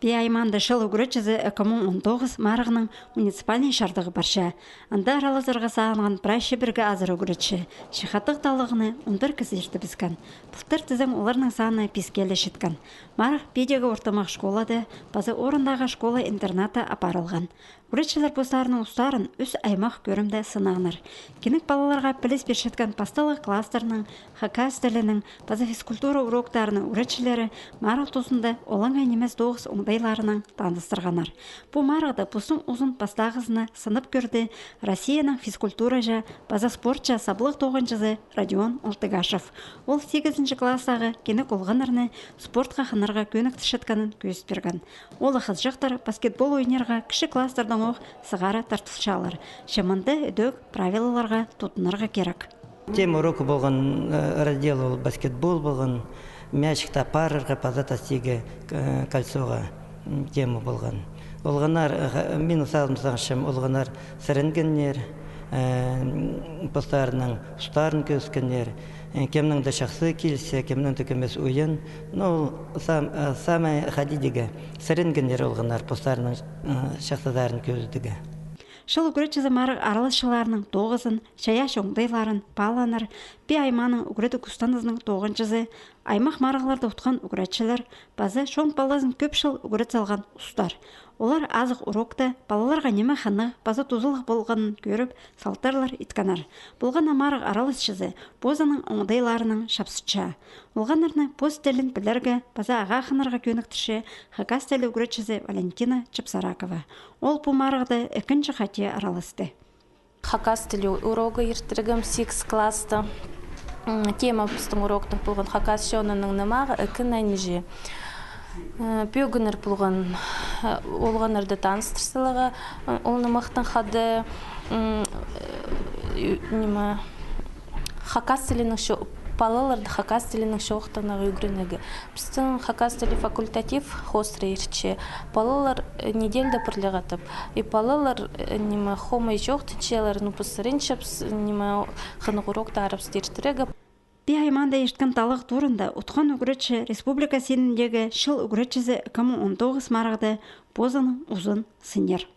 Пиайманды шыл үгіречізі 2019 марығының муниципальный шардығы барша. Анда аралазырға сағынған прайшы бірге азыр үгіретші. Шихаттық талығыны 11 кізерді бізген. Бұлттыр тізің оларының саны пискелі шеткен. Марық бедегі ортамақ школады, базы орындағы школа-интерната апарылған. Үгіретшілер бұстарының ұстарын үс аймақ көрімді сынағыныр. Кенік балаларға біліс бершеткен пасталық кластерінің, хакас тілінің, базы физкультура уроктарының үгіретшілері марық тұсында олаңа немес доғыз оңдайларының таныстырғанар. Бұл марықты бұсын ұзын пастағызына сынып көрді Россияның физкультура жа, база спортча саблық тоғыншызы Родион Олтыгашев. Ол 8-ші кластағы кенік олғанырны спортқа қынырға көнік түшетканын көз берген. Ол қыз жақтар баскетбол ойнерға кіші кластердің оқ сығары тартылшалар. Шамынды өдөк правилаларға тұтынырға керек. Тем уроку болған раздел ол баскетбол болған, мячикта парырға пазата стиге кольцоға тема болған. Олғанар, мен ұсағымсаңшым, олғанар сәрінгеннер, постарының ұстарын көскенер, кемнің де шақсы келсе, кемнің де көмес ойын, самай хадидеге сәрінгенер олғанар постарының шақсадарын көздігі. Шыл үгіретшізі марық аралышыларының тоғызын, шаяш оңдайларын, паланыр, бе айманың үгіреті күстанызының тоғыншызы, аймақ марығыларды ұтқан үгіретшілер, базы шоң балазын көп шыл үгірет салған ұстар. Олар азық урокта, балаларға неме қаны, базы тұзылық болғанын көріп, салтарлар итканар. Болған марық аралышызы, бозаның оңдайларының шапсыча. Олғанырны поз тілін білерге, база аға қынырға көніктіші, хакас тілі үгіретшізі Валентина Чапсаракова. Ол бұл марықты екінші қате аралысты. Хакас тілі урога ертірігім 8 класты. Тема біздің уроктың болған хакас шонының нымағы үкін әнежі. Бөгінір болған олғанырды таныстырсылығы, ол нымақтың қады хакас тілінің шо балаларды хакас тілінің шоқтығына үйгірінегі. Біздің хакас тілі факультатив хостры ерче. Балалар недельді бірліғатып. И балалар хомай жоқтыншелер, пысырыншапс, қынық урокта арапстерштірегі. Бе айманда ешткен талық турында ұтқан үгіретші республика сеніндегі шыл үгіретшізі 2019 марықты бозының ұзын сынер.